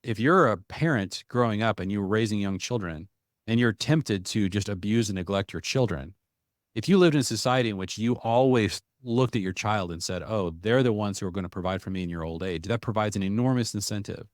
if you're a parent growing up and you're raising young children and you're tempted to just abuse and neglect your children, if you lived in a society in which you always looked at your child and said, oh, they're the ones who are going to provide for me in your old age, that provides an enormous incentive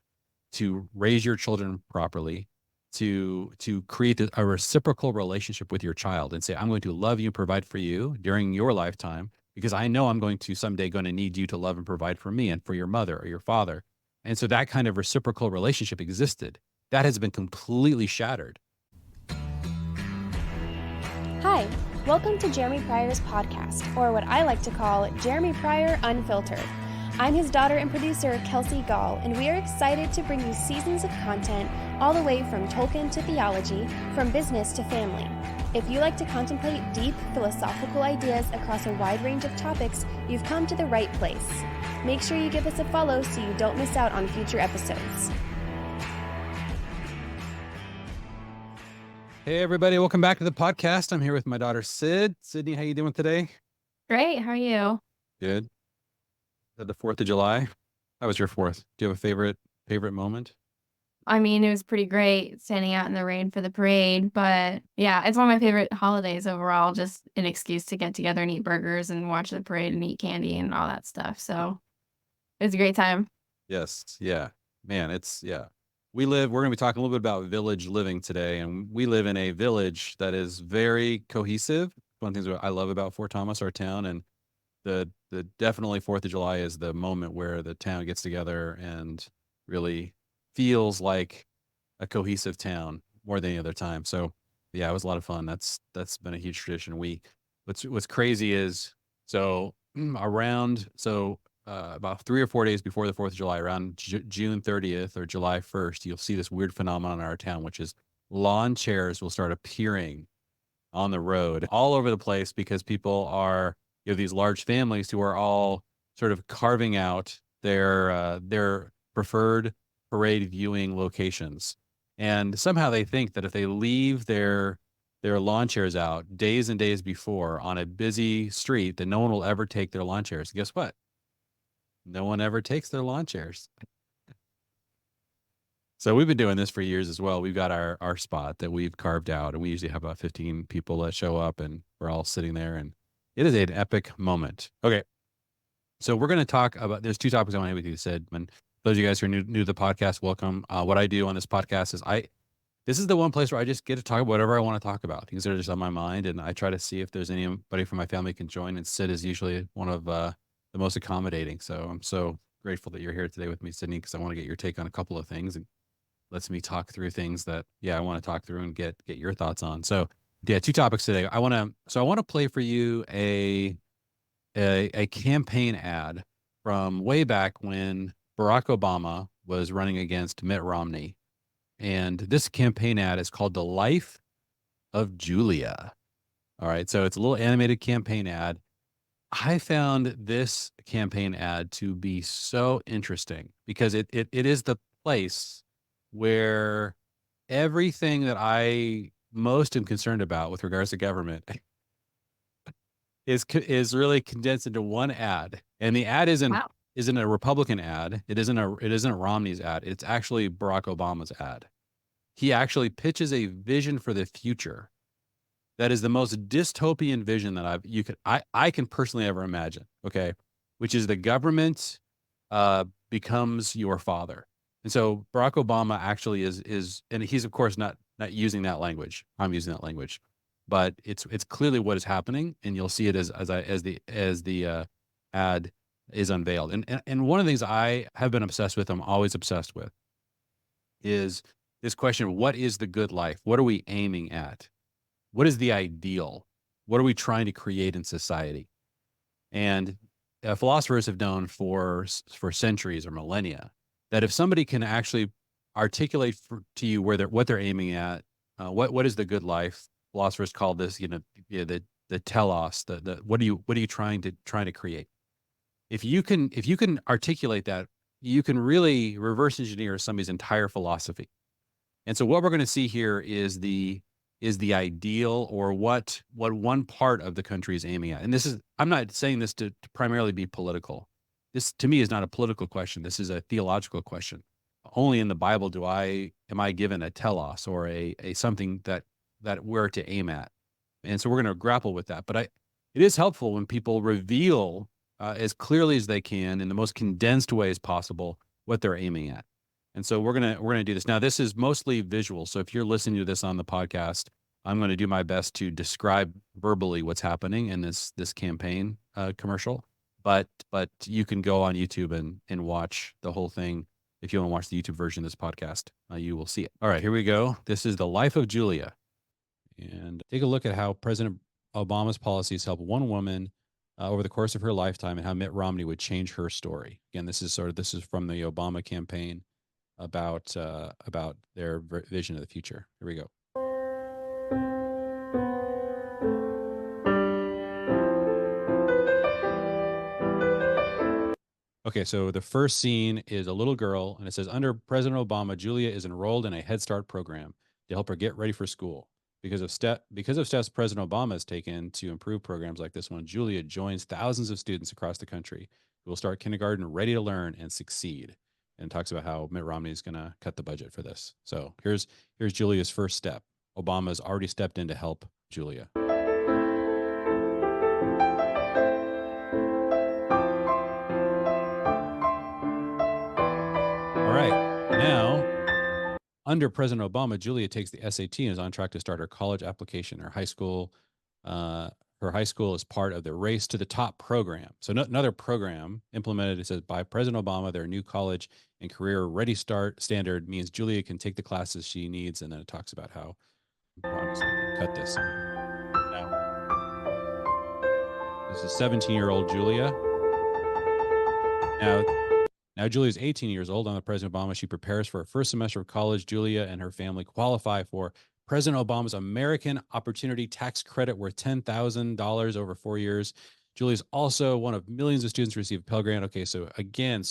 to raise your children properly, to create a reciprocal relationship with your child and say, I'm going to love you and provide for you during your lifetime because I know I'm going to someday going to need you to love and provide for me and for your mother or your father. And so that kind of reciprocal relationship existed. That has been completely shattered. Hi, welcome to Jeremy Pryor's podcast, or what I like to call Jeremy Pryor Unfiltered. I'm his daughter and producer, Kelsey Gall, and we are excited to bring you seasons of content all the way from Tolkien to theology, from business to family. If you like to contemplate deep philosophical ideas across a wide range of topics, you've come to the right place. Make sure you give us a follow so you don't miss out on future episodes. Hey, everybody. Welcome back to the podcast. I'm here with my daughter, Sid. Sydney, how you doing today? Great. How are you? Good. The 4th of July. How was your 4th? Do you have a favorite moment? I mean, it was pretty great standing out in the rain for the parade, but yeah, it's one of my favorite holidays overall. Just an excuse to get together and eat burgers and watch the parade and eat candy and all that stuff. So it was a great time. Yes. Yeah. Man, we're going to be talking a little bit about village living today, and we live in a village that is very cohesive. One of the things I love about Fort Thomas, our town, and the definitely 4th of July is the moment where the town gets together and really feels like a cohesive town more than any other time. So yeah, it was a lot of fun. That's been a huge tradition. What's crazy is about 3 or 4 days before the 4th of July, around June 30th or July 1st, you'll see this weird phenomenon in our town, which is lawn chairs will start appearing on the road all over the place because people are, these large families who are all sort of carving out their preferred parade viewing locations. And somehow they think that if they leave their lawn chairs out days and days before on a busy street, that no one will ever take their lawn chairs. Guess what? No one ever takes their lawn chairs. So we've been doing this for years as well. We've got our spot that we've carved out, and we usually have about 15 people that show up, and we're all sitting there, and it is an epic moment. Okay. So we're going to talk about, there's 2 topics I want to have with you, Sid. And those of you guys who are new to the podcast, welcome. What I do on this podcast is this is the one place where I just get to talk about whatever I want to talk about. Things that are just on my mind, and I try to see if there's anybody from my family can join, and Sid is usually one of the most accommodating. So I'm so grateful that you're here today with me, Sydney, because I want to get your take on a couple of things and lets me talk through things that, I want to talk through and get your thoughts on. So yeah, 2 topics today. I want to play for you a campaign ad from way back when Barack Obama was running against Mitt Romney. And this campaign ad is called The Life of Julia. All right. So it's a little animated campaign ad. I found this campaign ad to be so interesting because it is the place where everything that I most am concerned about with regards to government is really condensed into one ad. And the ad isn't a Republican ad. It isn't Romney's ad. It's actually Barack Obama's ad. He actually pitches a vision for the future that is the most dystopian vision that I can personally ever imagine. Okay. Which is the government becomes your father. And so Barack Obama actually is, and he's of course not using that language. I'm using that language, but it's clearly what is happening, and you'll see it as the ad is unveiled. And one of the things I have been obsessed with, I'm always obsessed with, is this question: what is the good life? What are we aiming at? What is the ideal? What are we trying to create in society? And philosophers have known for centuries or millennia that if somebody can actually articulate to you what they're aiming at, what is the good life? Philosophers call this, the telos. The what are you trying to create? If you can articulate that, you can really reverse engineer somebody's entire philosophy. And so what we're going to see here is the ideal, or what one part of the country is aiming at. And I'm not saying this to primarily be political. This to me is not a political question. This is a theological question. only in the Bible am I given a telos or a something that we're to aim at. And so we're going to grapple with that. But it is helpful when people reveal as clearly as they can in the most condensed way as possible what they're aiming at. And so we're gonna do this. Now, this is mostly visual. So if you're listening to this on the podcast, I'm going to do my best to describe verbally what's happening in this campaign commercial. But you can go on YouTube and watch the whole thing. If you want to watch the YouTube version of this podcast, you will see it. All right, here we go. This is the life of Julia. And take a look at how President Obama's policies help one woman over the course of her lifetime, and how Mitt Romney would change her story. Again, this is from the Obama campaign about their vision of the future. Here we go. Okay, so the first scene is a little girl, and it says, under President Obama, Julia is enrolled in a Head Start program to help her get ready for school. Because of steps President Obama has taken to improve programs like this one, Julia joins thousands of students across the country who will start kindergarten ready to learn and succeed. And talks about how Mitt Romney is going to cut the budget for this. So here's Julia's first step. Obama's already stepped in to help Julia. All right, now, under President Obama, Julia takes the SAT and is on track to start her college application. Her high school is part of the Race to the Top program. So another program implemented, it says, by President Obama, their new college and career ready start standard means Julia can take the classes she needs. And then it talks about how I'm just going to cut this. Now, this is 17-year-old Julia. Now Julia's 18 years old. Under President Obama, she prepares for her first semester of college. Julia and her family qualify for President Obama's American Opportunity Tax Credit worth $10,000 over 4 years. Julia is also one of millions of students who receive a Pell Grant. Okay, so again,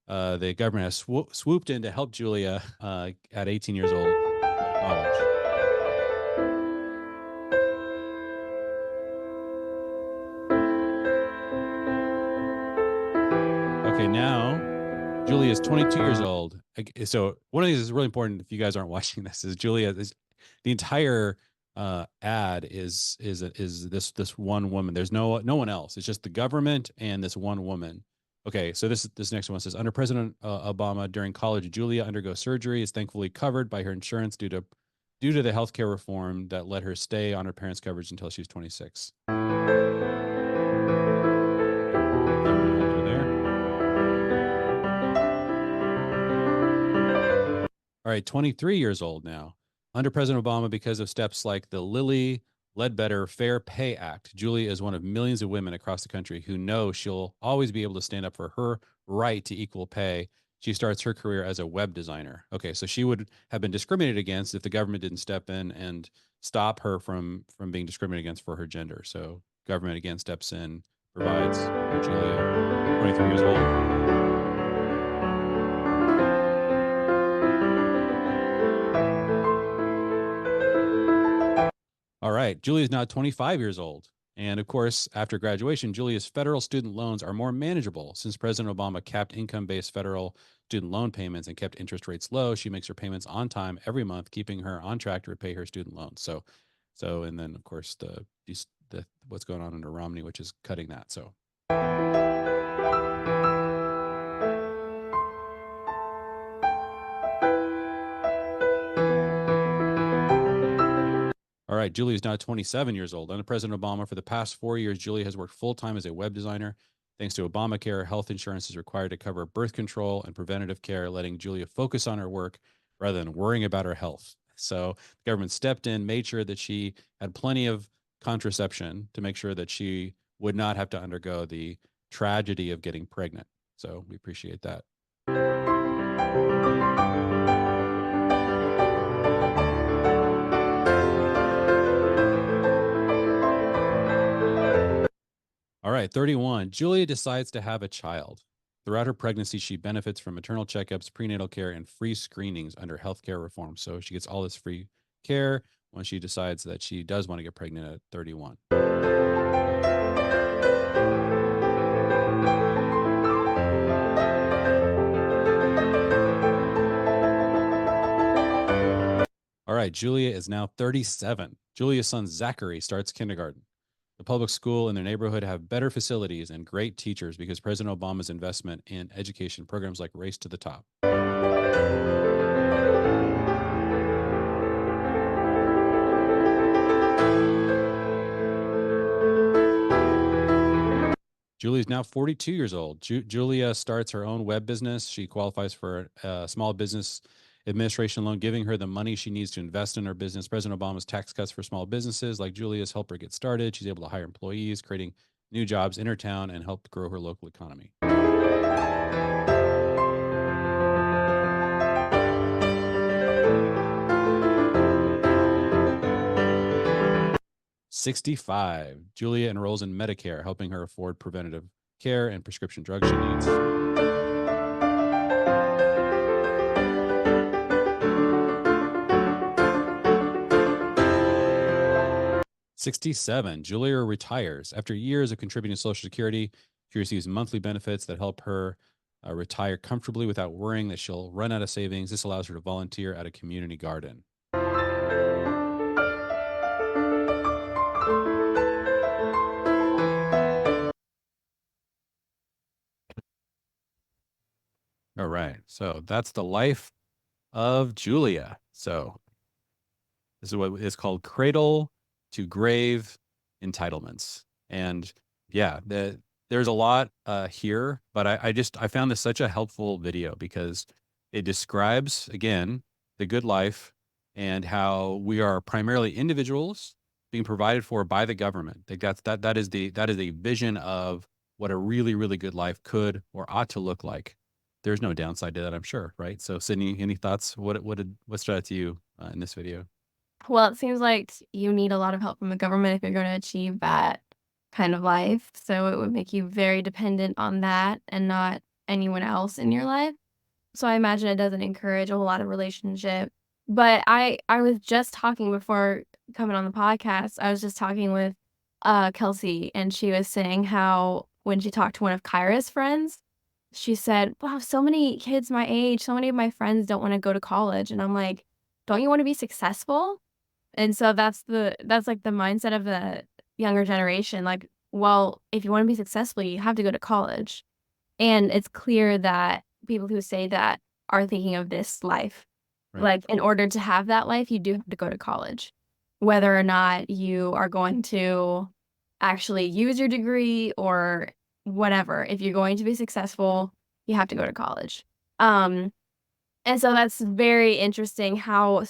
the government has swooped in to help Julia at 18 years old at college. Okay, now Julia is 22 years old. So one of these is really important if you guys aren't watching this, is Julia is the entire ad is this one woman. There's no one else. It's just the government and this one woman. Okay, so this next one says, under President Obama, during college, Julia undergoes surgery, is thankfully covered by her insurance due to the healthcare reform that let her stay on her parents' coverage until she was 26. All right, 23 years old now. Under President Obama, because of steps like the Lilly Ledbetter Fair Pay Act, Julia is one of millions of women across the country who know she'll always be able to stand up for her right to equal pay. She starts her career as a web designer. Okay, so she would have been discriminated against if the government didn't step in and stop her from being discriminated against for her gender. So government again steps in, provides for Julia, 23 years old. All right, Julia is now 25 years old. And of course, after graduation, Julia's federal student loans are more manageable. Since President Obama capped income-based federal student loan payments and kept interest rates low, she makes her payments on time every month, keeping her on track to repay her student loans. So and then of course the what's going on under Romney, which is cutting that. So. All right, Julia is now 27 years old. Under President Obama, for the past 4 years, Julia has worked full-time as a web designer. Thanks to Obamacare, health insurance is required to cover birth control and preventative care, letting Julia focus on her work rather than worrying about her health. So the government stepped in, made sure that she had plenty of contraception to make sure that she would not have to undergo the tragedy of getting pregnant. So we appreciate that. All right, 31. Julia decides to have a child. Throughout her pregnancy, she benefits from maternal checkups, prenatal care, and free screenings under healthcare reform. So she gets all this free care when she decides that she does want to get pregnant at 31. right, Julia is now 37. Julia's son Zachary starts kindergarten. The public school in their neighborhood have better facilities and great teachers because President Obama's investment in education programs like Race to the Top. Julia is now 42 years old. Julia starts her own web business. She qualifies for a small business administration loan, giving her the money she needs to invest in her business. President Obama's tax cuts for small businesses like Julia's help her get started. She's able to hire employees, creating new jobs in her town and help grow her local economy. '65, Julia enrolls in Medicare, helping her afford preventative care and prescription drugs she needs. '67, Julia retires. After years of contributing to Social Security, she receives monthly benefits that help her retire comfortably without worrying that she'll run out of savings. This allows her to volunteer at a community garden. All right. So that's the life of Julia. So this is what is called cradle to grave entitlements. And yeah, there's a lot here, but I found this such a helpful video because it describes, again, the good life and how we are primarily individuals being provided for by the government. That is a vision of what a really, really good life could or ought to look like. There's no downside to that, I'm sure, right? So, Sydney, any thoughts? What stood out to you in this video? Well, it seems like you need a lot of help from the government if you're going to achieve that kind of life. So it would make you very dependent on that and not anyone else in your life. So I imagine it doesn't encourage a whole lot of relationship. But I was just talking before coming on the podcast, I was just talking with Kelsey, and she was saying how when she talked to one of Kyra's friends, she said, wow, so many kids my age, so many of my friends don't want to go to college. And I'm like, don't you want to be successful? And so that's like the mindset of the younger generation. Like, well, if you want to be successful, you have to go to college. And it's clear that people who say that are thinking of this life. Right. Like, in order to have that life, you do have to go to college. Whether or not you are going to actually use your degree or whatever, if you're going to be successful, you have to go to college. And so that's very interesting how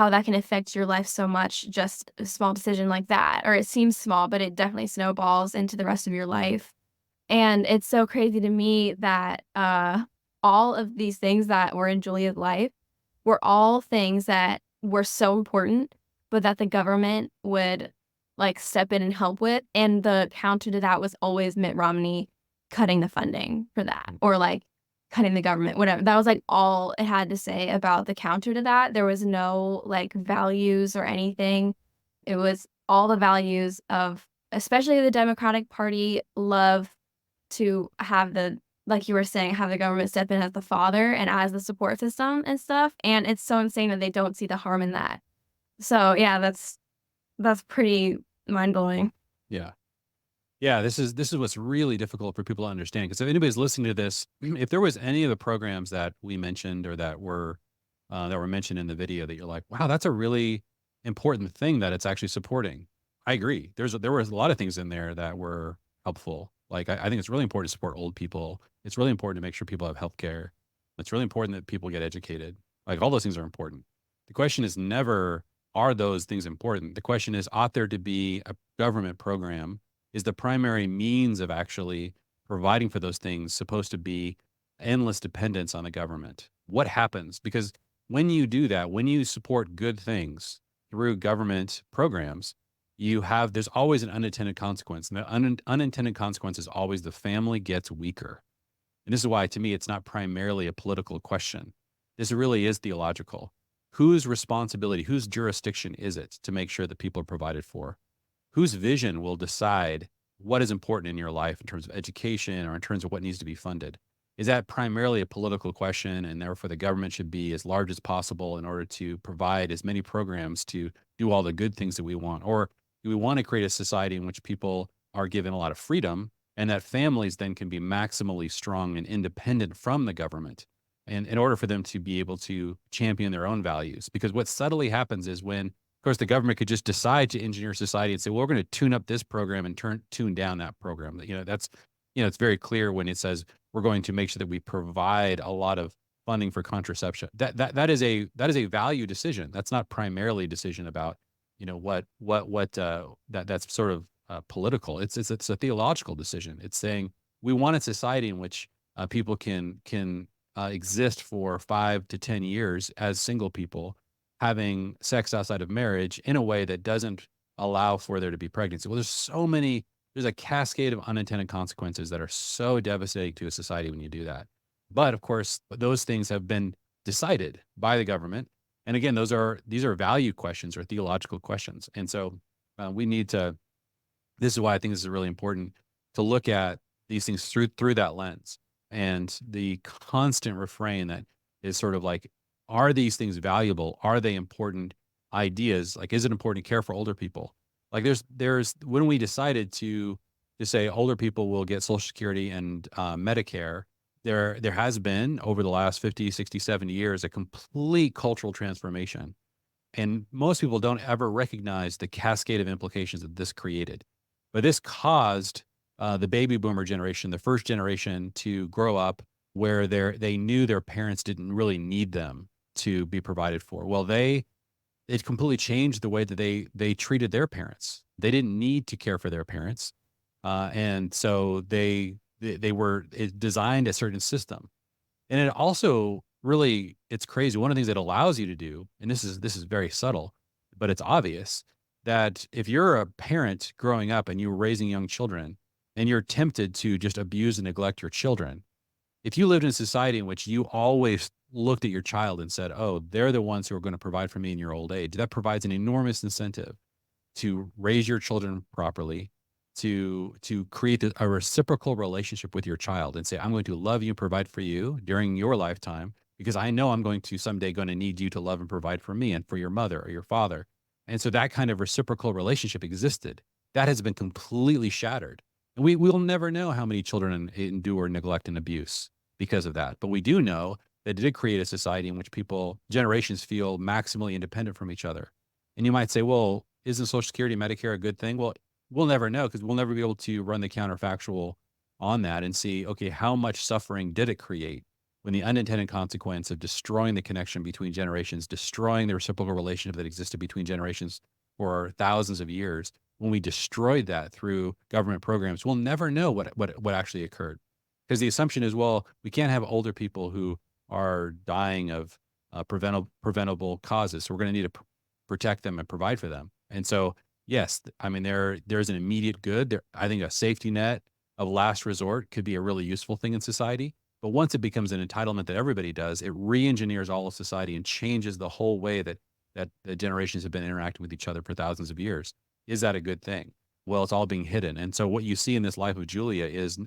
that can affect your life so much, just a small decision like that. Or it seems small, but it definitely snowballs into the rest of your life. And it's so crazy to me that all of these things that were in Julia's life were all things that were so important, but that the government would like step in and help with. And the counter to that was always Mitt Romney cutting the funding for that, or like cutting the government, whatever. That was like all it had to say about the counter to that. There was no like values or anything. It was all the values of, especially the Democratic Party, love to have like you were saying, have the government step in as the father and as the support system and stuff. And it's so insane that they don't see the harm in that. So yeah, that's pretty mind-blowing. Yeah. Yeah, this is what's really difficult for people to understand, because if anybody's listening to this, if there was any of the programs that we mentioned or that were mentioned in the video that you're like, wow, that's a really important thing that it's actually supporting. I agree. There was a lot of things in there that were helpful. Like I think it's really important to support old people. It's really important to make sure people have health care. It's really important that people get educated. Like all those things are important. The question is never, are those things important? The question is, ought there to be a government program? Is the primary means of actually providing for those things supposed to be endless dependence on the government? What happens? Because when you do that, when you support good things through government programs, there's always an unintended consequence. And the unintended consequence is always the family gets weaker. And this is why, to me, it's not primarily a political question. This really is theological. Whose responsibility, whose jurisdiction is it to make sure that people are provided for? Whose vision will decide what is important in your life in terms of education or in terms of what needs to be funded? is that primarily a political question, and therefore the government should be as large as possible in order to provide as many programs to do all the good things that we want? Or do we want to create a society in which people are given a lot of freedom and that families then can be maximally strong and independent from the government, and in order for them to be able to champion their own values? Because what subtly happens is when, of course, the government could just decide to engineer society and say, well, we're going to tune up this program and tune down that program. That's, it's very clear when it says we're going to make sure that we provide a lot of funding for contraception. That is a value decision. That's not primarily a decision about, that's sort of political. It's a theological decision. It's saying we want a society in which people can exist for 5 to 10 years as single people, having sex outside of marriage in a way that doesn't allow for there to be pregnancy. Well, there's a cascade of unintended consequences that are so devastating to a society when you do that. But of course, those things have been decided by the government. And again, these are value questions or theological questions. And so we need to, this is why I think this is really important to look at these things through that lens. And the constant refrain that is sort of like, are these things valuable? Are they important ideas? Like, is it important to care for older people? Like there's when we decided to say older people will get Social Security and Medicare, there has been over the last 50, 60, 70 years, a complete cultural transformation. And most people don't ever recognize the cascade of implications that this created. But this caused the baby boomer generation, the first generation, to grow up where they knew their parents didn't really need them to be provided for. Well, it completely changed the way that they treated their parents. They didn't need to care for their parents. And so it designed a certain system. And it also really, it's crazy. One of the things it allows you to do, and this is very subtle, but it's obvious, that if you're a parent growing up and you're raising young children and you're tempted to just abuse and neglect your children, if you lived in a society in which you always looked at your child and said, oh, they're the ones who are going to provide for me in your old age, that provides an enormous incentive to raise your children properly, to create a reciprocal relationship with your child and say, I'm going to love you and provide for you during your lifetime because I know I'm going to someday going to need you to love and provide for me and for your mother or your father. And so that kind of reciprocal relationship existed. That has been completely shattered. And we'll never know how many children endure neglect and abuse because of that. But we do know that it did create a society in which generations feel maximally independent from each other. And you might say, well, isn't Social Security, Medicare a good thing? Well, we'll never know because we'll never be able to run the counterfactual on that and see, okay, how much suffering did it create when the unintended consequence of destroying the connection between generations, destroying the reciprocal relationship that existed between generations for thousands of years, when we destroyed that through government programs, we'll never know what actually occurred. Because the assumption is, well, we can't have older people who are dying of preventable causes. So we're going to need to protect them and provide for them. And so, yes, I mean, there's an immediate good. I think a safety net of last resort could be a really useful thing in society. But once it becomes an entitlement that everybody does, it re-engineers all of society and changes the whole way that the generations have been interacting with each other for thousands of years. Is that a good thing? Well, it's all being hidden. And so what you see in this life of Julia is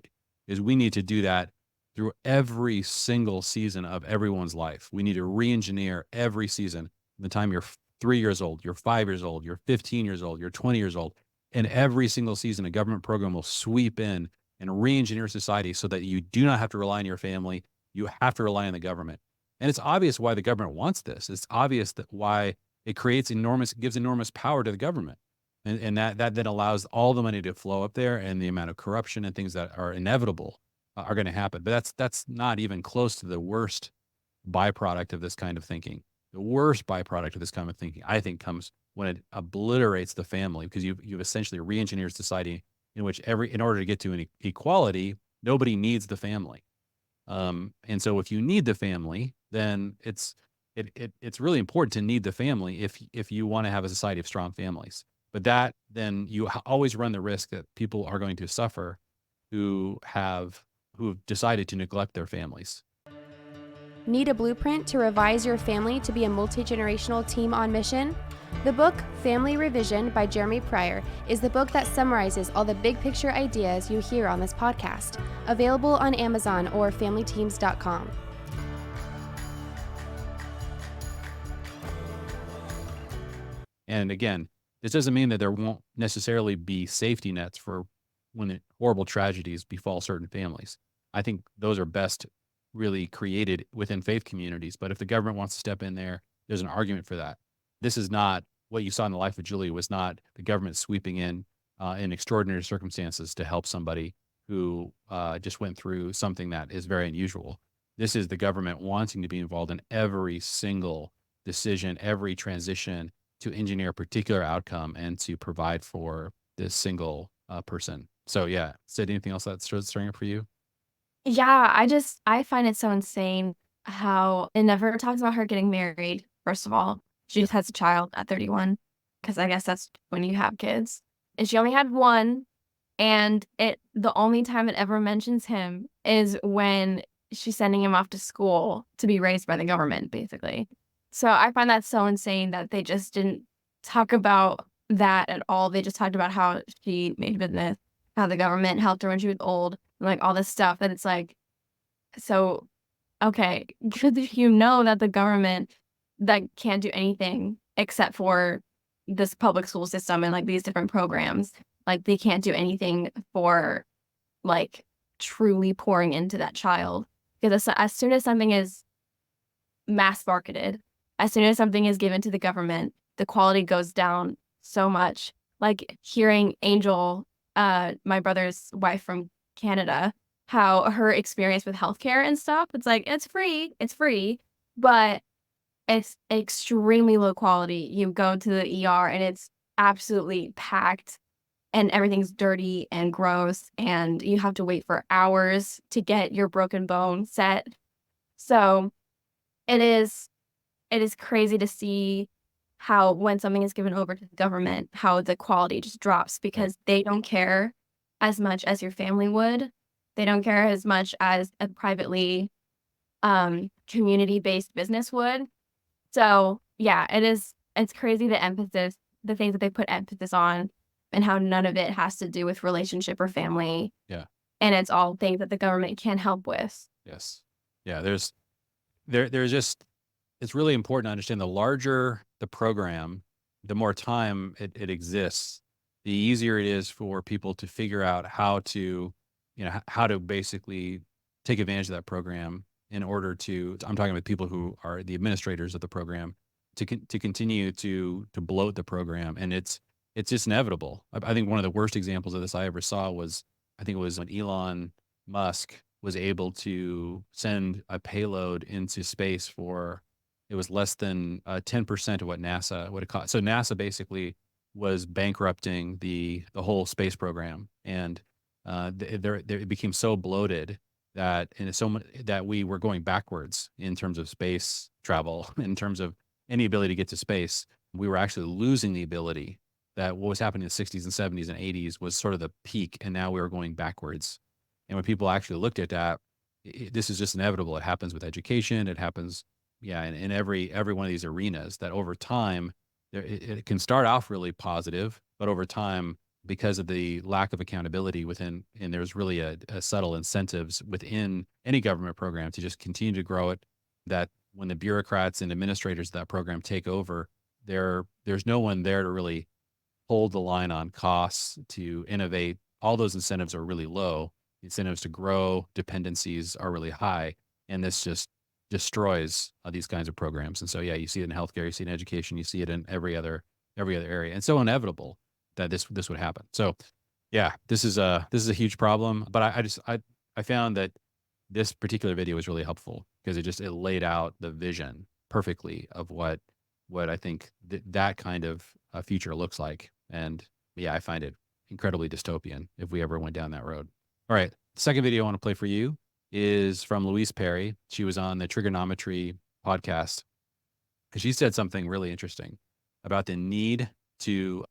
we need to do that through every single season of everyone's life. We need to re-engineer every season. From the time you're 3 years old, you're 5 years old, you're 15 years old, you're 20 years old. And every single season, a government program will sweep in and re-engineer society so that you do not have to rely on your family. You have to rely on the government. And it's obvious why the government wants this. It's obvious that why it gives enormous power to the government. And that then allows all the money to flow up there, and the amount of corruption and things that are inevitable are going to happen. But that's not even close to the worst byproduct of this kind of thinking. The worst byproduct of this kind of thinking, I think, comes when it obliterates the family, because you've essentially re-engineered society in which in order to get to an equality, nobody needs the family. And so if you need the family, then it's really important to need the family if you want to have a society of strong families. But then you always run the risk that people are going to suffer who have decided to neglect their families. Need a blueprint to revise your family to be a multi-generational team on mission? The book Family Revision by Jeremy Pryor is the book that summarizes all the big picture ideas you hear on this podcast. Available on Amazon or familyteams.com. And again, this doesn't mean that there won't necessarily be safety nets for when horrible tragedies befall certain families. I think those are best really created within faith communities. But if the government wants to step in there, there's an argument for that. This is not what you saw in the life of Julia, was not the government sweeping in extraordinary circumstances to help somebody who just went through something that is very unusual. This is the government wanting to be involved in every single decision, every transition, to engineer a particular outcome and to provide for this single person. So yeah, Sid, anything else that's stirring up for you? Yeah, I find it so insane how it never talks about her getting married, first of all. She just has a child at 31, because I guess that's when you have kids. And she only had one, and the only time it ever mentions him is when she's sending him off to school to be raised by the government, basically. So I find that so insane that they just didn't talk about that at all. They just talked about how she made business, how the government helped her when she was old, like all this stuff. And it's like, so, okay, because you know that the government that can't do anything except for this public school system and like these different programs, like they can't do anything for like truly pouring into that child. Because as soon as something is mass marketed, as soon as something is given to the government, the quality goes down so much. Like hearing Angel, my brother's wife from Canada, how her experience with healthcare and stuff, it's like, it's free, but it's extremely low quality. You go to the ER and it's absolutely packed and everything's dirty and gross and you have to wait for hours to get your broken bone set. So it is crazy to see how when something is given over to the government, how the quality just drops because they don't care as much as your family would. They don't care as much as a privately community-based business would. So yeah, it's crazy the things that they put emphasis on and how none of it has to do with relationship or family. Yeah. And it's all things that the government can help with. Yes. Yeah. There's just, it's really important to understand the larger the program, the more time it exists, the easier it is for people to figure out how to basically take advantage of that program in order to, I'm talking about people who are the administrators of the program, to continue to bloat the program. And it's just inevitable. I think one of the worst examples of this I ever saw was, I think it was when Elon Musk was able to send a payload into space for, it was less than 10% of what NASA would have cost. So NASA basically was bankrupting the whole space program, and it became so bloated that that we were going backwards in terms of space travel, in terms of any ability to get to space. We were actually losing the ability. That what was happening in the 60s and 70s and 80s was sort of the peak, and now we were going backwards. And when people actually looked at that, this is just inevitable. It happens with education. It happens, in every one of these arenas, that over time, it can start off really positive, but over time, because of the lack of accountability within, and there's really a subtle incentives within any government program to just continue to grow it, that when the bureaucrats and administrators of that program take over, there's no one there to really hold the line on costs, to innovate. All those incentives are really low. Incentives to grow, dependencies are really high, and this just destroys these kinds of programs. And so, you see it in healthcare, you see it in education, you see it in every other area. And so inevitable that this would happen. So, this is a huge problem. But I found that this particular video was really helpful because it laid out the vision perfectly of what I think that kind of future looks like. And I find it incredibly dystopian if we ever went down that road. All right. The second video I want to play for you is from Louise Perry. She was on the Triggernometry Podcast because she said something really interesting about the need to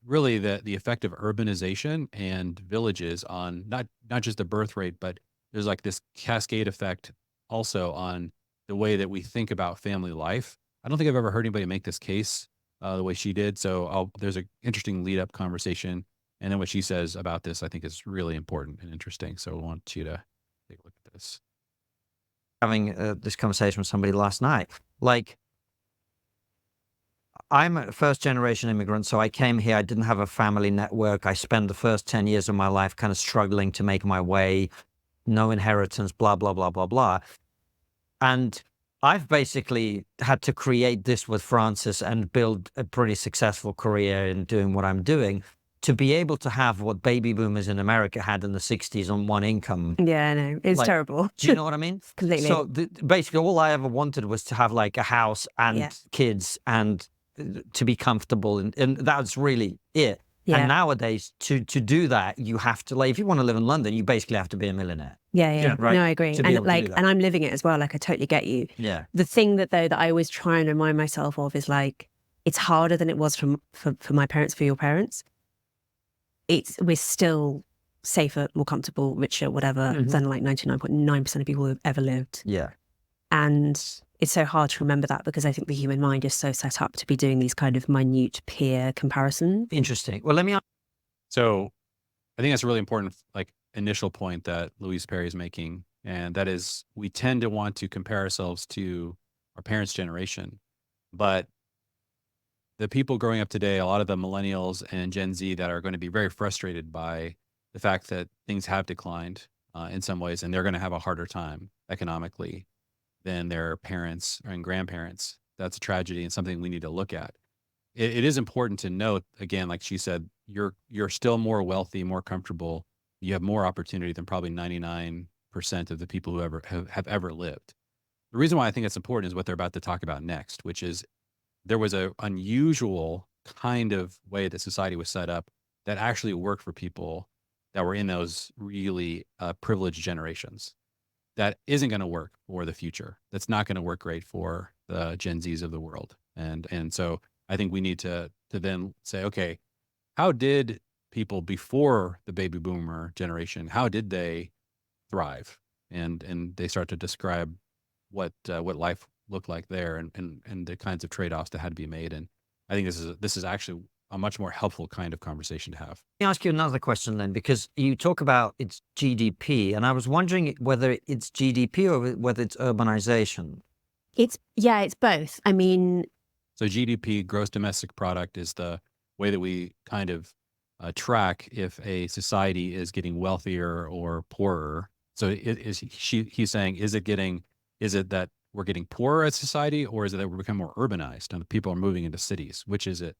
really the effect of urbanization and villages on not just the birth rate, but there's like this cascade effect also on the way that we think about family life. I don't think I've ever heard anybody make this case the way she did. So there's an interesting lead up conversation. And then what she says about this, I think, is really important and interesting. So I want you to take a look at this. Having this conversation with somebody last night, like, I'm a first generation immigrant, so I came here. I didn't have a family network. I spent the first 10 years of my life kind of struggling to make my way, no inheritance, blah, blah, blah, blah, blah. And I've basically had to create this with Frances and build a pretty successful career in doing what I'm doing to be able to have what baby boomers in America had in the 60s on one income. Yeah, I know. It's Like, terrible. Do you know what I mean? Completely. So basically all I ever wanted was to have like a house and Yeah. kids and to be comfortable. And that's really it. Yeah. And nowadays to do that, you have to, like, if you want to live in London, you basically have to be a millionaire. Yeah. Right. No, I agree. To be And able to like, do that. and I'm living it as well. Like, I totally get you. Yeah. The thing that I always try and remind myself of is like, it's harder than it was for my parents, for your parents. We're still safer, more comfortable, richer, whatever, than like 99.9% of people who've ever lived. Yeah. And it's so hard to remember that because I think the human mind is so set up to be doing these kind of minute peer comparisons. Interesting. Well, let me So I think that's a really important, like, initial point that Louise Perry is making. And that is, we tend to want to compare ourselves to our parents' generation. But the people growing up today, a lot of the millennials and Gen Z that are going to be very frustrated by the fact that things have declined in some ways, and they're going to have a harder time economically than their parents and grandparents. That's a tragedy and something we need to look at. It is important to note, again, like she said, you're still more wealthy, more comfortable. You have more opportunity than probably 99% of the people who have ever lived. The reason why I think it's important is what they're about to talk about next, which is there was an unusual kind of way that society was set up that actually worked for people that were in those really privileged generations. That isn't going to work for the future. That's not going to work great for the Gen Zs of the world. And so I think we need to then say, okay, how did people before the baby boomer generation, how did they thrive? And they start to describe what life looked like there and the kinds of trade-offs that had to be made. And I think this is actually a much more helpful kind of conversation to have. Let me ask you another question then, because you talk about its GDP, and I was wondering whether it's GDP or whether it's urbanization. It's both. I mean, So GDP, gross domestic product, is the way that we kind of track if a society is getting wealthier or poorer. So he's saying, is it that we're getting poorer as a society, or is it that we're becoming more urbanized and people are moving into cities? Which is it?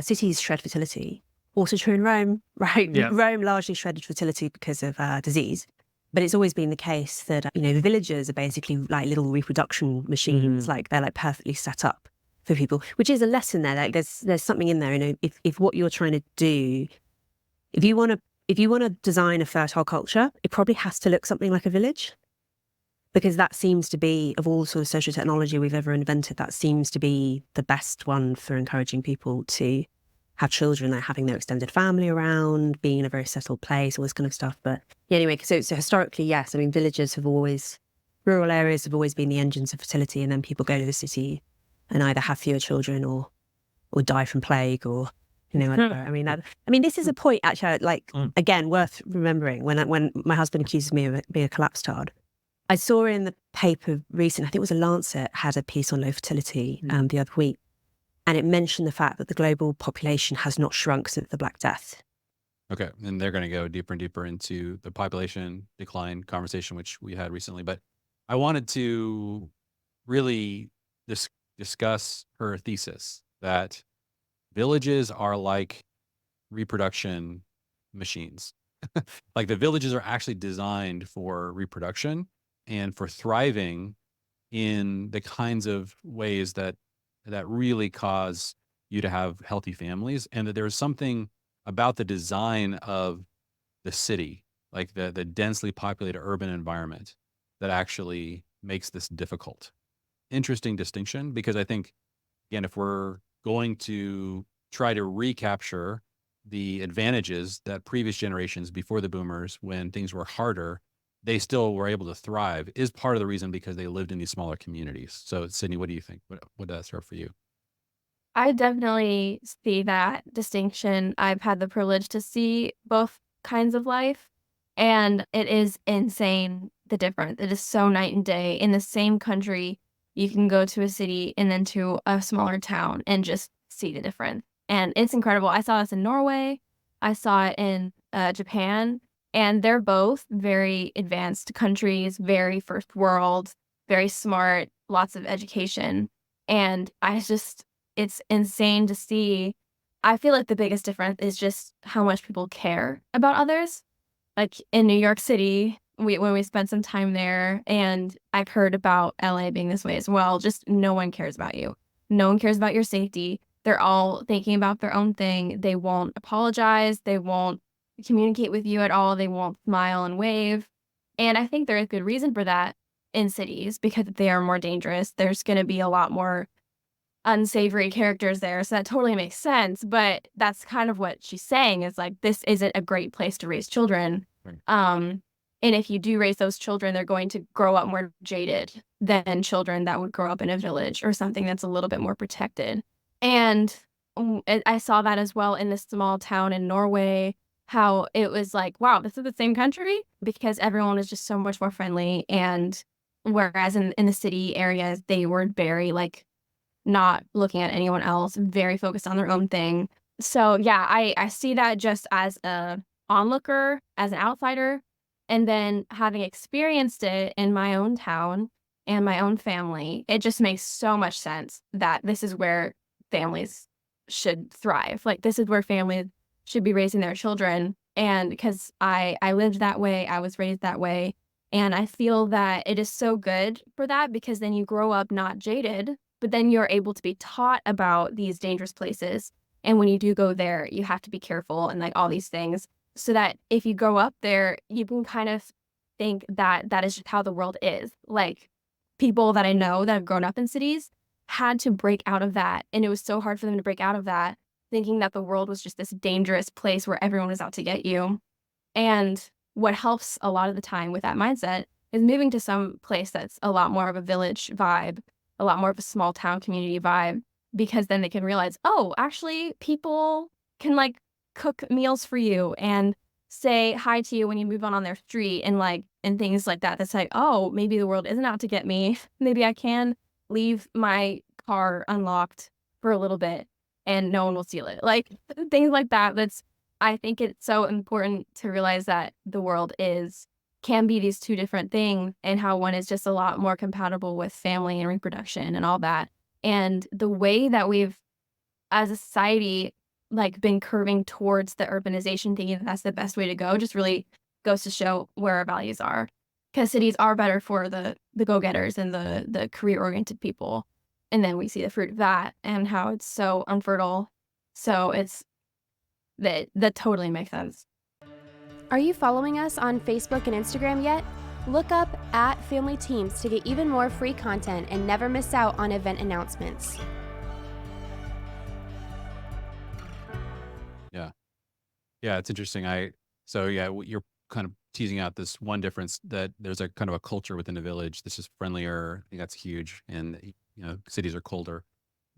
cities shred fertility. Also true in Rome, right? Yeah. Rome largely shredded fertility because of disease. But it's always been the case that, the villagers are basically like little reproduction machines. Like, they're like perfectly set up for people, which is a lesson there. Like, there's something in there, if what you're trying to do, if you want to design a fertile culture, it probably has to look something like a village. Because that seems to be, of all sort of social technology we've ever invented, that seems to be the best one for encouraging people to have children, like having their extended family around, being in a very settled place, all this kind of stuff. But yeah, anyway, so historically, yes, rural areas have always been the engines of fertility, and then people go to the city and either have fewer children or die from plague or, whatever. I mean, this is a point actually, like, again, worth remembering. When my husband accuses me of being a collapsed-tard, I saw in the paper recently, I think it was a Lancet, had a piece on low fertility the other week. And it mentioned the fact that the global population has not shrunk since the Black Death. Okay. And they're going to go deeper and deeper into the population decline conversation, which we had recently. But I wanted to really discuss her thesis that villages are like reproduction machines. Like, the villages are actually designed for reproduction and for thriving in the kinds of ways that really cause you to have healthy families, and that there's something about the design of the city, like the densely populated urban environment, that actually makes this difficult. Interesting distinction, because I think, again, if we're going to try to recapture the advantages that previous generations before the boomers, when things were harder, they still were able to thrive is part of the reason because they lived in these smaller communities. So, Sydney, what do you think? What does that start for you? I definitely see that distinction. I've had the privilege to see both kinds of life, and it is insane the difference. It is so night and day. In the same country, you can go to a city and then to a smaller town and just see the difference. And it's incredible. I saw this in Norway. I saw it in Japan, and they're both very advanced countries, very first world, very smart, lots of education. And it's insane to see. I feel like the biggest difference is just how much people care about others. Like in New York City, when we spent some time there, and I've heard about LA being this way as well, just no one cares about you. No one cares about your safety. They're all thinking about their own thing. They won't apologize. They won't communicate with you at all. They won't smile and wave. And I think there is good reason for that in cities because they are more dangerous. There's going to be a lot more unsavory characters there. So that totally makes sense. But that's kind of what she's saying is like, this isn't a great place to raise children. Right. And if you do raise those children, they're going to grow up more jaded than children that would grow up in a village or something that's a little bit more protected. And I saw that as well in this small town in Norway, how it was like, wow, this is the same country because everyone was just so much more friendly. And whereas in the city areas, they were very like not looking at anyone else, very focused on their own thing. So yeah, I see that just as a onlooker, as an outsider, and then having experienced it in my own town and my own family, it just makes so much sense that this is where families should thrive. Like this is where families should be raising their children. And because I lived that way, I was raised that way. And I feel that it is so good for that because then you grow up not jaded, but then you're able to be taught about these dangerous places. And when you do go there, you have to be careful and like all these things so that if you grow up there, you can kind of think that that is just how the world is. Like people that I know that have grown up in cities had to break out of that. And it was so hard for them to break out of that, thinking that the world was just this dangerous place where everyone was out to get you. And what helps a lot of the time with that mindset is moving to some place that's a lot more of a village vibe, a lot more of a small town community vibe, because then they can realize, oh, actually people can like cook meals for you and say hi to you when you move on their street and like, and things like that. That's like, oh, maybe the world isn't out to get me. Maybe I can leave my car unlocked for a little bit and no one will steal it. Like things like that. I think it's so important to realize that the world can be these two different things and how one is just a lot more compatible with family and reproduction and all that. And the way that we've, as a society, like been curving towards the urbanization, thinking that's the best way to go, just really goes to show where our values are. Because cities are better for the go-getters and the career-oriented people. And then we see the fruit of that and how it's so unfertile. So that totally makes sense. Are you following us on Facebook and Instagram yet? Look up @FamilyTeams to get even more free content and never miss out on event announcements. Yeah, it's interesting. You're kind of teasing out this one difference that there's a kind of a culture within a village. This is friendlier. I think that's huge. And, cities are colder.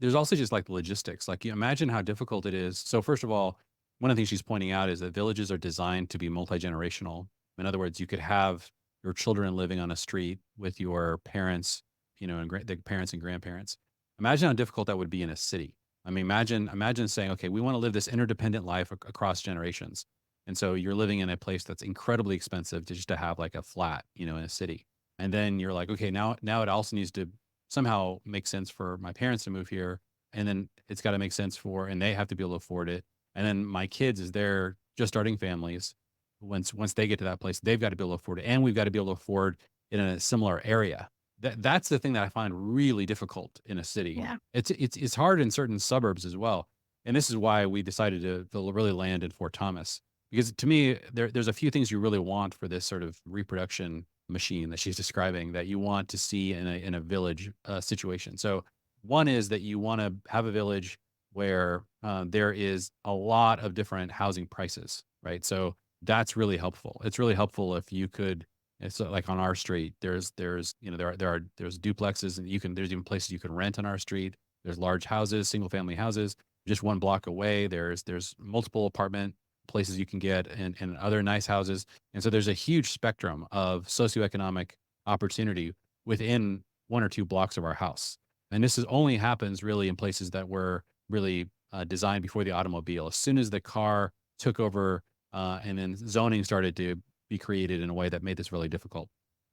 There's also just like the logistics. Like you imagine how difficult it is. So first of all, one of the things she's pointing out is that villages are designed to be multi-generational. In other words, you could have your children living on a street with your parents, and the parents and grandparents. Imagine how difficult that would be in a city. I mean, imagine saying, okay, we want to live this interdependent life across generations. And so you're living in a place that's incredibly expensive just to have like a flat, in a city. And then you're like, okay, now it also needs to somehow make sense for my parents to move here. And then it's got to make sense and they have to be able to afford it. And then my kids, as they're just starting families, once they get to that place, they've got to be able to afford it. And we've got to be able to afford it in a similar area. That's the thing that I find really difficult in a city. Yeah. It's hard in certain suburbs as well. And this is why we decided to really land in Fort Thomas. Because to me, there's a few things you really want for this sort of reproduction machine that she's describing that you want to see in a village situation. So one is that you want to have a village where there is a lot of different housing prices, right? So that's really helpful. It's really helpful if you could And so like on our street, there's there's duplexes, and there's even places you can rent on our street. There's large houses, single family houses. Just 1 block away, there's multiple apartment places you can get, and other nice houses. And so there's a huge spectrum of socioeconomic opportunity within 1 or 2 blocks of our house. And only happens really in places that were really designed before the automobile. As soon as the car took over, and then zoning started to be created in a way that made this really difficult.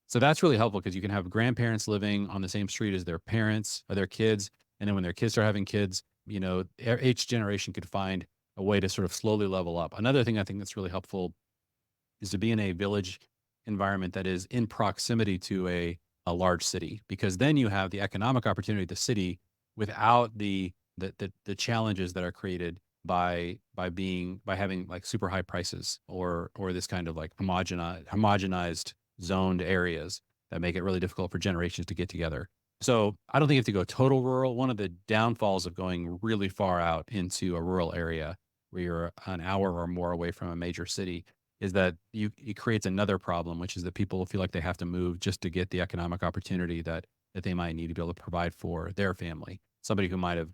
So that's really helpful because you can have grandparents living on the same street as their parents or their kids. And then when their kids start having kids, each generation could find a way to sort of slowly level up. Another thing I think that's really helpful is to be in a village environment that is in proximity to a large city, because then you have the economic opportunity of the city without the challenges that are created by having like super high prices or this kind of like homogenized zoned areas that make it really difficult for generations to get together. So I don't think you have to go total rural. One of the downfalls of going really far out into a rural area where you're an hour or more away from a major city is that it creates another problem, which is that people feel like they have to move just to get the economic opportunity that they might need to be able to provide for their family. Somebody who might have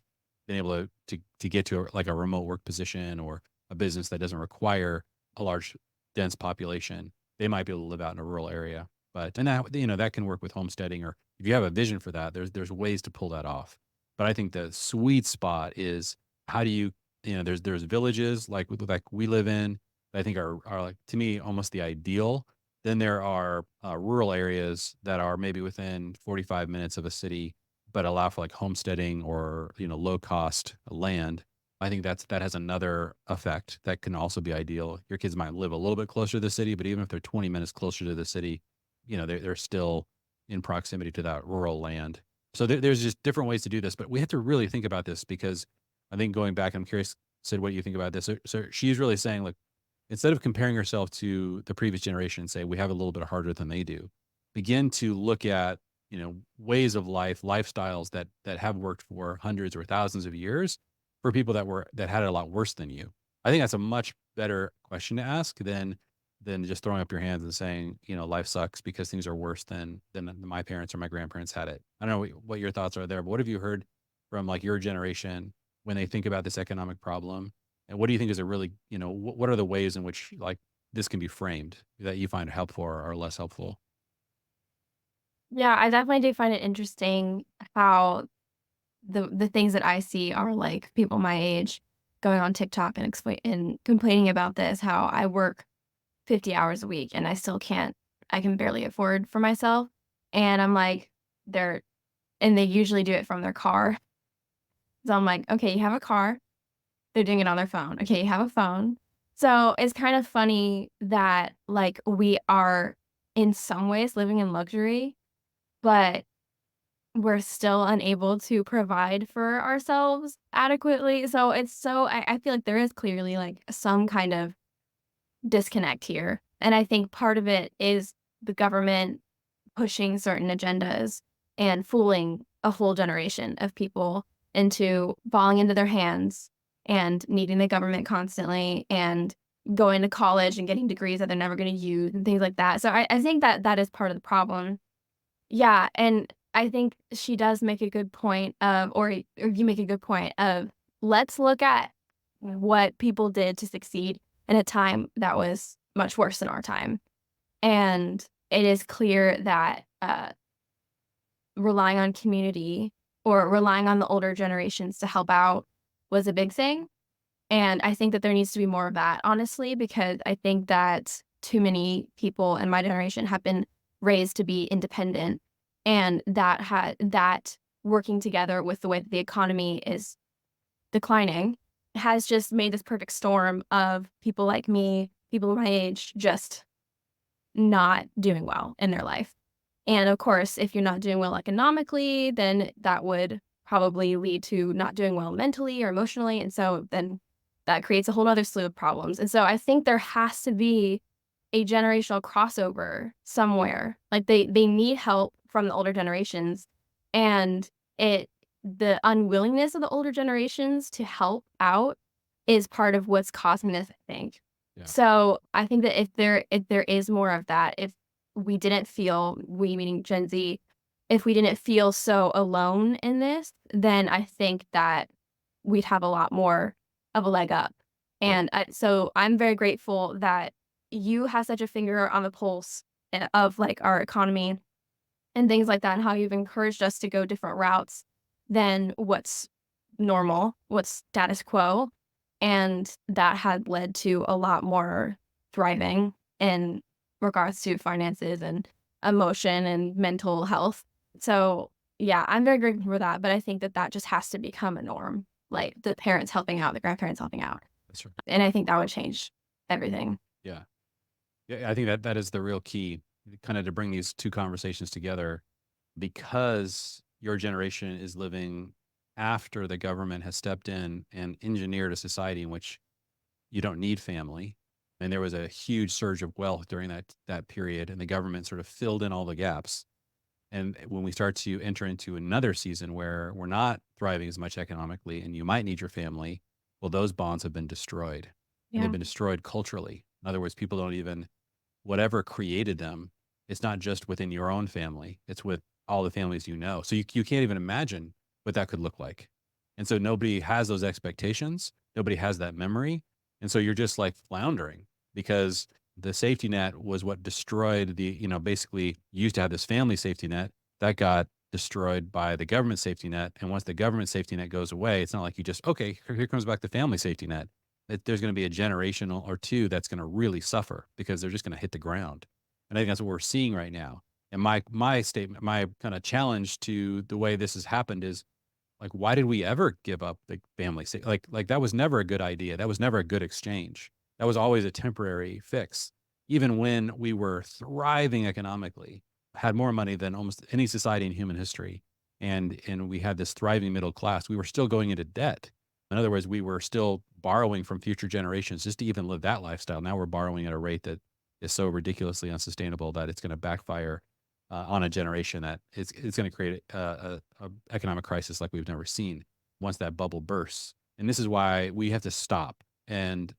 been able to get to like a remote work position or a business that doesn't require a large, dense population, they might be able to live out in a rural area. And that can work with homesteading, or if you have a vision for that, there's ways to pull that off. But I think the sweet spot is how do there's villages like we live in that I think are like, to me, almost the ideal. Then there are rural areas that are maybe within 45 minutes of a city, but allow for like homesteading or low cost land. I think that has another effect that can also be ideal. Your kids might live a little bit closer to the city, but even if they're 20 minutes closer to the city, they're still in proximity to that rural land. So there's just different ways to do this, but we have to really think about this, because I think going back, I'm curious, Sid, what you think about this. So she's really saying, like, instead of comparing herself to the previous generation and say we have a little bit harder than they do, begin to look at ways of life, lifestyles that have worked for hundreds or thousands of years for people that had it a lot worse than you. I think that's a much better question to ask than just throwing up your hands and saying, life sucks because things are worse than my parents or my grandparents had it. I don't know what your thoughts are there, but what have you heard from like your generation when they think about this economic problem? And what do you think is a really, what are the ways in which like this can be framed that you find helpful or less helpful? Yeah, I definitely do find it interesting how the things that I see are like people my age going on TikTok and complaining about this, how I work 50 hours a week and I can barely afford for myself. And I'm like, and they usually do it from their car. So I'm like, okay, you have a car. They're doing it on their phone. Okay, you have a phone. So it's kind of funny that like we are in some ways living in luxury, but we're still unable to provide for ourselves adequately. So I feel like there is clearly like some kind of disconnect here. And I think part of it is the government pushing certain agendas and fooling a whole generation of people into falling into their hands and needing the government constantly and going to college and getting degrees that they're never going to use and things like that. So I think that is part of the problem. Yeah, and I think she does make a good point or you make a good point of, let's look at what people did to succeed in a time that was much worse than our time. And it is clear that relying on community or relying on the older generations to help out was a big thing. And I think that there needs to be more of that, honestly, because I think that too many people in my generation have been raised to be independent, and that working together with the way that the economy is declining has just made this perfect storm of people like me, people my age, just not doing well in their life. And of course, if you're not doing well economically, then that would probably lead to not doing well mentally or emotionally. And so then that creates a whole other slew of problems. And so I think there has to be a generational crossover somewhere. Like they need help from the older generations, and the unwillingness of the older generations to help out is part of what's causing this, I think. Yeah. So I think that if there is more of that, if we didn't feel, we meaning Gen Z, if we didn't feel so alone in this, then I think that we'd have a lot more of a leg up. And so I'm very grateful that you have such a finger on the pulse of like our economy and things like that, and how you've encouraged us to go different routes than what's normal, what's status quo. And that had led to a lot more thriving in regards to finances and emotion and mental health. So yeah, I'm very grateful for that. But I think that just has to become a norm, like the parents helping out, the grandparents helping out. That's right. And I think that would change everything. Yeah. Yeah, I think that is the real key, kind of to bring these two conversations together, because your generation is living after the government has stepped in and engineered a society in which you don't need family. And there was a huge surge of wealth during that period, and the government sort of filled in all the gaps. And when we start to enter into another season where we're not thriving as much economically and you might need your family, well, those bonds have been destroyed. And they've been destroyed culturally. In other words, people don't even, whatever created them, it's not just within your own family, it's with all the families you know. So you can't even imagine what that could look like. And so nobody has those expectations. Nobody has that memory. And so you're just like floundering, because the safety net was what destroyed basically you used to have this family safety net that got destroyed by the government safety net. And once the government safety net goes away, it's not like you just, okay, here comes back the family safety net. There's going to be a generation or two that's going to really suffer, because they're just going to hit the ground. And I think that's what we're seeing right now. And my statement, my kind of challenge to the way this has happened is, like, why did we ever give up the family? Like that was never a good idea. That was never a good exchange. That was always a temporary fix. Even when we were thriving economically, had more money than almost any society in human history, and we had this thriving middle class, we were still going into debt. In other words, we were still borrowing from future generations just to even live that lifestyle. Now we're borrowing at a rate that is so ridiculously unsustainable that it's going to backfire on a generation that it's going to create a economic crisis like we've never seen once that bubble bursts. And this is why we have to stop. And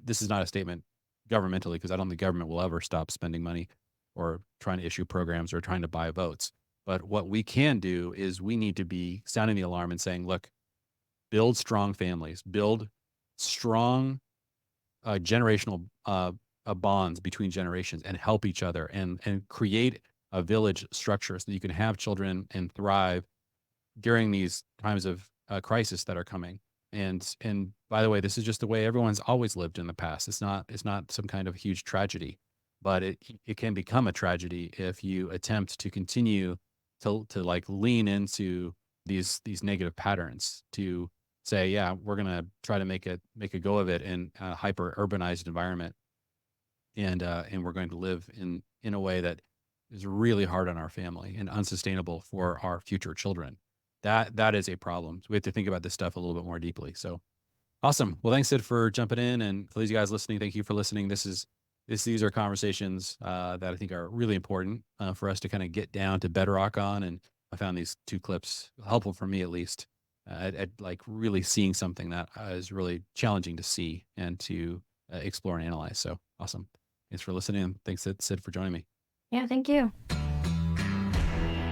this is not a statement governmentally, because I don't think government will ever stop spending money or trying to issue programs or trying to buy votes. But what we can do is we need to be sounding the alarm and saying, look, build strong families, build strong generational bonds between generations, and help each other, and create a village structure so that you can have children and thrive during these times of crisis that are coming. And by the way, this is just the way everyone's always lived in the past. It's not some kind of huge tragedy, but it can become a tragedy if you attempt to continue to like lean into these negative patterns, to say, yeah, we're going to try to make a go of it in a hyper urbanized environment. And we're going to live in a way that is really hard on our family and unsustainable for our future children. That is a problem. So we have to think about this stuff a little bit more deeply. So awesome. Well, thanks, Sid, for jumping in. And for these guys listening, thank you for listening. These are conversations that I think are really important for us to kind of get down to bedrock on. And I found these two clips helpful for me, at least, at like really seeing something that is really challenging to see and to explore and analyze. So awesome. Thanks for listening. Thanks, Sid, for joining me. Yeah, thank you.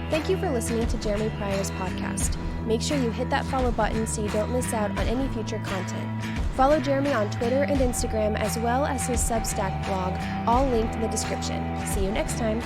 Thank you for listening to Jeremy Pryor's podcast. Make sure you hit that follow button so you don't miss out on any future content. Follow Jeremy on Twitter and Instagram, as well as his Substack blog, all linked in the description. See you next time.